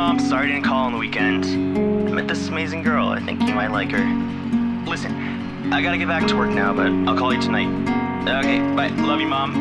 Mom. Sorry I didn't call on the weekend. I met this amazing girl. I think you might like her. Listen, I gotta get back to work now, but I'll call you tonight. Okay, bye. Love you, Mom.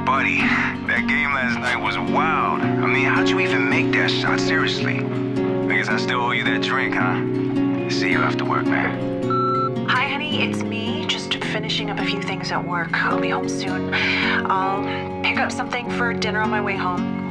Buddy, that game last night was wild. I mean, how'd you even make that shot? Seriously. I guess I still owe you that drink, huh? See you after work, man. Hi, honey. It's me. Just finishing up a few things at work. I'll be home soon. I'll pick up something for dinner on my way home.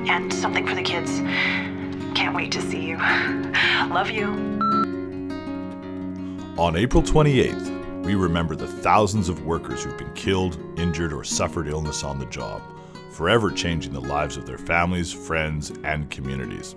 And something for the kids. Can't wait to see you. Love you. On April 28th, we remember the thousands of workers who've been killed, injured, or suffered illness on the job, forever changing the lives of their families, friends, and communities.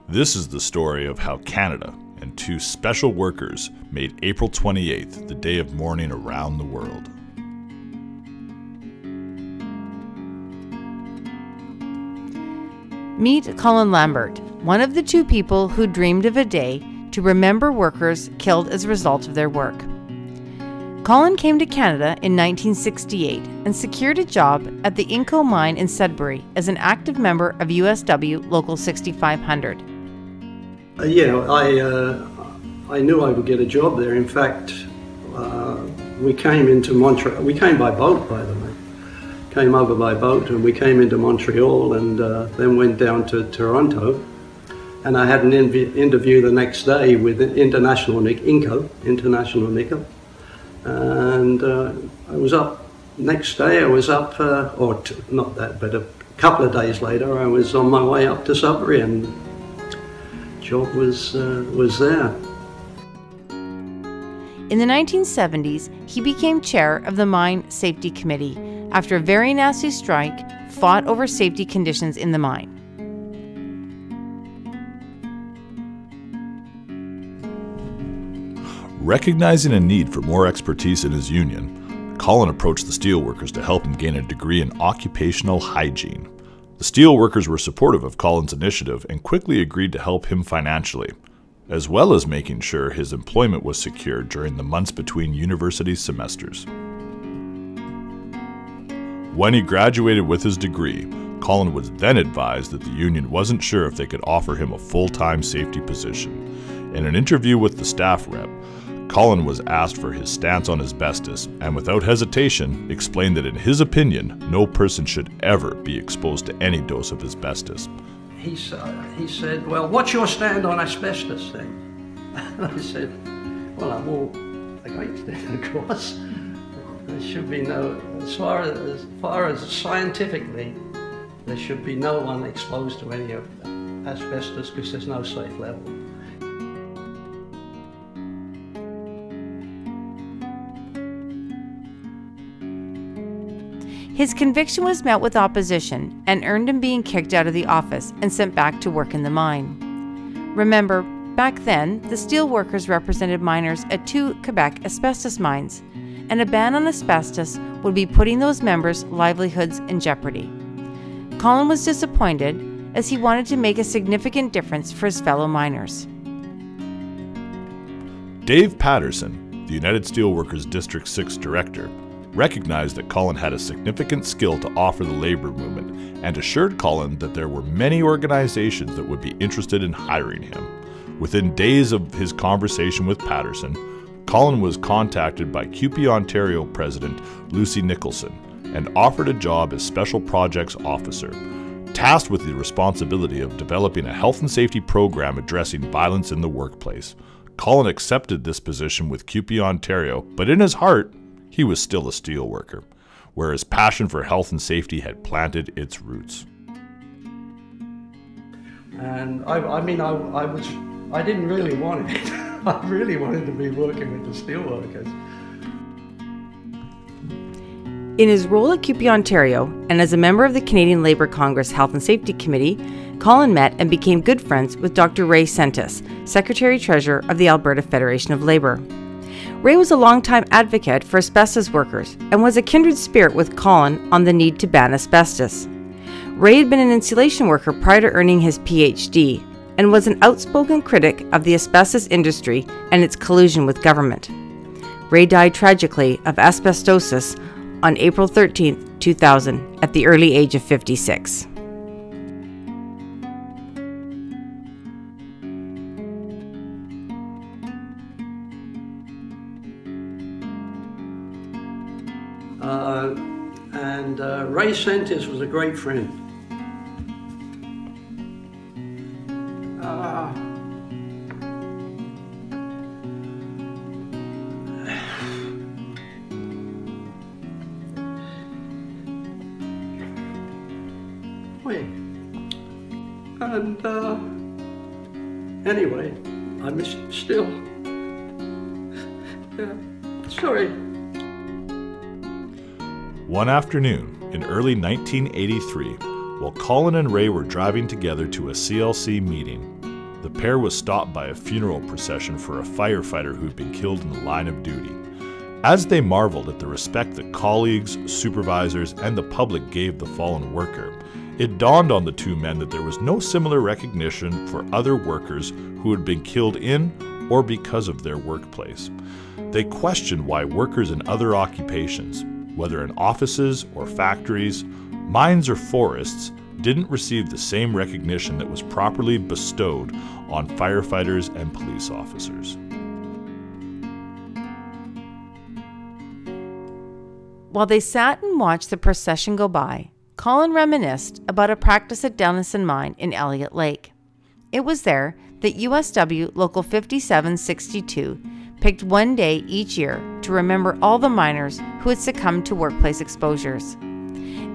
This is the story of how Canada and two special workers made April 28th the day of mourning around the world. Meet Colin Lambert, one of the two people who dreamed of a day to remember workers killed as a result of their work. Colin came to Canada in 1968 and secured a job at the Inco mine in Sudbury as an active member of USW Local 6500. I knew I would get a job there. In fact, we came into Montreal. We came by boat, by the way. Came over by boat, and we came into Montreal, and then went down to Toronto. And I had an interview the next day with International Nickel. And I was up. Next day, I was up, not that, but a couple of days later, I was on my way up to Sudbury, and job was there. In the 1970s, he became chair of the Mine Safety Committee after a very nasty strike fought over safety conditions in the mine. Recognizing a need for more expertise in his union, Colin approached the steelworkers to help him gain a degree in occupational hygiene. The steelworkers were supportive of Colin's initiative and quickly agreed to help him financially, as well as making sure his employment was secure during the months between university semesters. When he graduated with his degree, Colin was then advised that the union wasn't sure if they could offer him a full-time safety position. In an interview with the staff rep, Colin was asked for his stance on asbestos and without hesitation explained that in his opinion, no person should ever be exposed to any dose of asbestos. He said, well, what's your stand on asbestos then? And I said, well, I'm all against it, of course. There should be no, as far as scientifically, there should be no one exposed to any of asbestos because there's no safe level. His conviction was met with opposition and earned him being kicked out of the office and sent back to work in the mine. Remember, back then, the steelworkers represented miners at 2 Quebec asbestos mines, and a ban on asbestos would be putting those members' livelihoods in jeopardy. Colin was disappointed as he wanted to make a significant difference for his fellow miners. Dave Patterson, the United Steelworkers District 6 director, recognized that Colin had a significant skill to offer the labor movement and assured Colin that there were many organizations that would be interested in hiring him. Within days of his conversation with Patterson, Colin was contacted by CUPE Ontario President Lucy Nicholson and offered a job as Special Projects Officer, tasked with the responsibility of developing a health and safety program addressing violence in the workplace. Colin accepted this position with CUPE Ontario, but in his heart, he was still a steelworker, where his passion for health and safety had planted its roots. And I didn't really want it. I really wanted to be working with the steelworkers. In his role at CUPE Ontario and as a member of the Canadian Labour Congress Health and Safety Committee, Colin met and became good friends with Dr. Ray Sentis, Secretary-Treasurer of the Alberta Federation of Labour. Ray was a longtime advocate for asbestos workers and was a kindred spirit with Colin on the need to ban asbestos. Ray had been an insulation worker prior to earning his PhD and was an outspoken critic of the asbestos industry and its collusion with government. Ray died tragically of asbestosis on April 13, 2000, at the early age of 56. And Ray Sentis was a great friend. And anyway, I miss him still. Yeah, sorry. One afternoon in early 1983, while Colin and Ray were driving together to a CLC meeting, the pair was stopped by a funeral procession for a firefighter who'd been killed in the line of duty. As they marveled at the respect that colleagues, supervisors, and the public gave the fallen worker, it dawned on the two men that there was no similar recognition for other workers who had been killed in or because of their workplace. They questioned why workers in other occupations, whether in offices or factories, mines or forests, didn't receive the same recognition that was properly bestowed on firefighters and police officers. While they sat and watched the procession go by, Colin reminisced about a practice at Denison Mine in Elliott Lake. It was there that USW Local 5762 picked one day each year to remember all the miners who had succumbed to workplace exposures.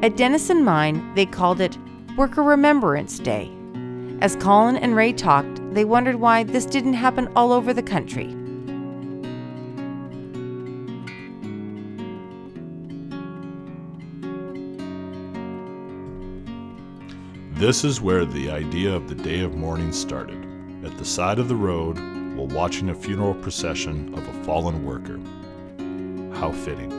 At Denison Mine, they called it Worker Remembrance Day. As Colin and Ray talked, they wondered why this didn't happen all over the country. This is where the idea of the Day of Mourning started, at the side of the road while watching a funeral procession of a fallen worker. How fitting.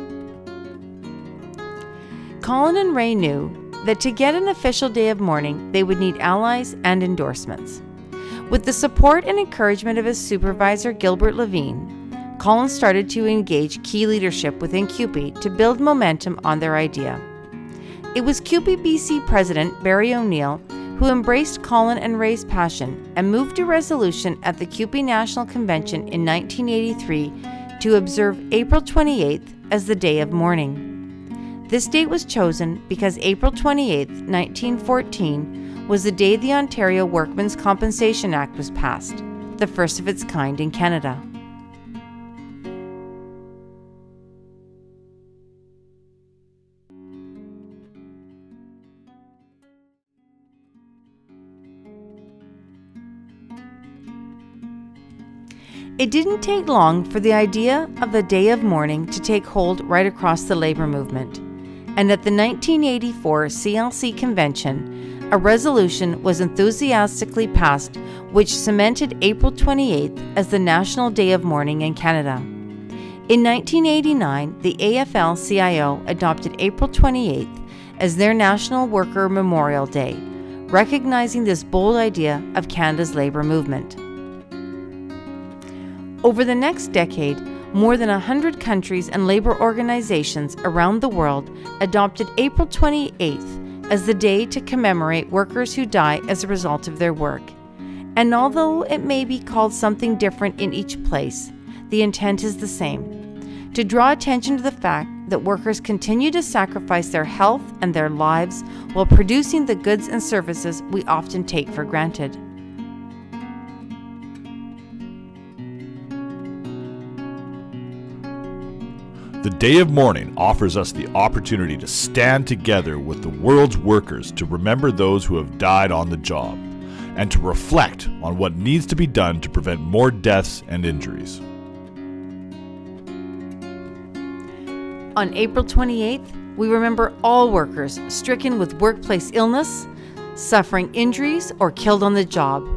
Colin and Ray knew that to get an official day of mourning, they would need allies and endorsements. With the support and encouragement of his supervisor, Gilbert Levine, Colin started to engage key leadership within CUPE to build momentum on their idea. It was CUPE BC President Barry O'Neill who embraced Colin and Ray's passion and moved a resolution at the CUPE National Convention in 1983 to observe April 28th as the Day of Mourning. This date was chosen because April 28th, 1914 was the day the Ontario Workmen's Compensation Act was passed, the first of its kind in Canada. It didn't take long for the idea of the Day of Mourning to take hold right across the labor movement. And at the 1984 CLC convention, a resolution was enthusiastically passed which cemented April 28th as the National Day of Mourning in Canada. In 1989, the AFL-CIO adopted April 28th as their National Worker Memorial Day, recognizing this bold idea of Canada's labor movement. Over the next decade, more than 100 countries and labor organizations around the world adopted April 28th as the day to commemorate workers who die as a result of their work. And although it may be called something different in each place, the intent is the same: to draw attention to the fact that workers continue to sacrifice their health and their lives while producing the goods and services we often take for granted. The Day of Mourning offers us the opportunity to stand together with the world's workers to remember those who have died on the job and to reflect on what needs to be done to prevent more deaths and injuries. On April 28th, we remember all workers stricken with workplace illness, suffering injuries, or killed on the job.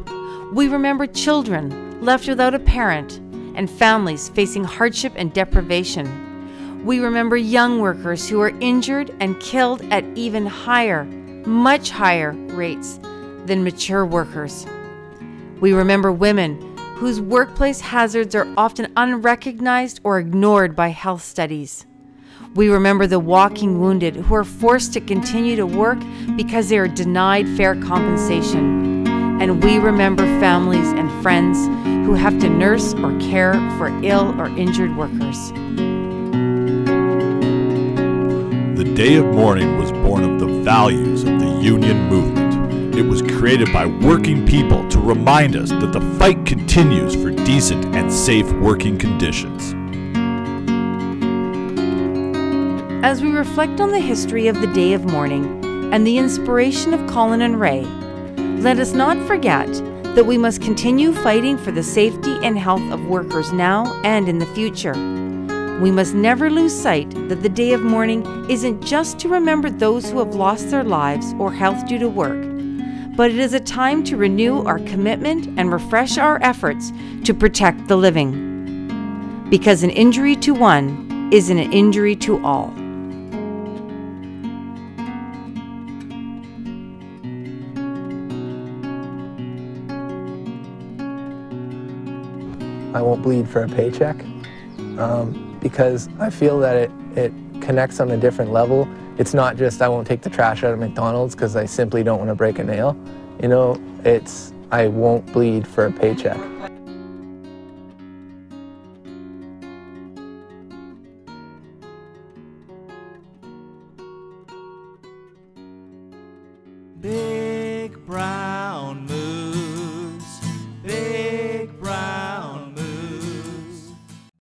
We remember children left without a parent and families facing hardship and deprivation. We remember young workers who are injured and killed at even higher, much higher rates than mature workers. We remember women whose workplace hazards are often unrecognized or ignored by health studies. We remember the walking wounded who are forced to continue to work because they are denied fair compensation. And we remember families and friends who have to nurse or care for ill or injured workers. The Day of Mourning was born of the values of the union movement. It was created by working people to remind us that the fight continues for decent and safe working conditions. As we reflect on the history of the Day of Mourning and the inspiration of Colin and Ray, let us not forget that we must continue fighting for the safety and health of workers now and in the future. We must never lose sight that the Day of Mourning isn't just to remember those who have lost their lives or health due to work, but it is a time to renew our commitment and refresh our efforts to protect the living. Because an injury to one is an injury to all. I won't bleed for a paycheck because I feel that it connects on a different level. It's not just I won't take the trash out of McDonald's because I simply don't want to break a nail. You know, it's I won't bleed for a paycheck. Big brown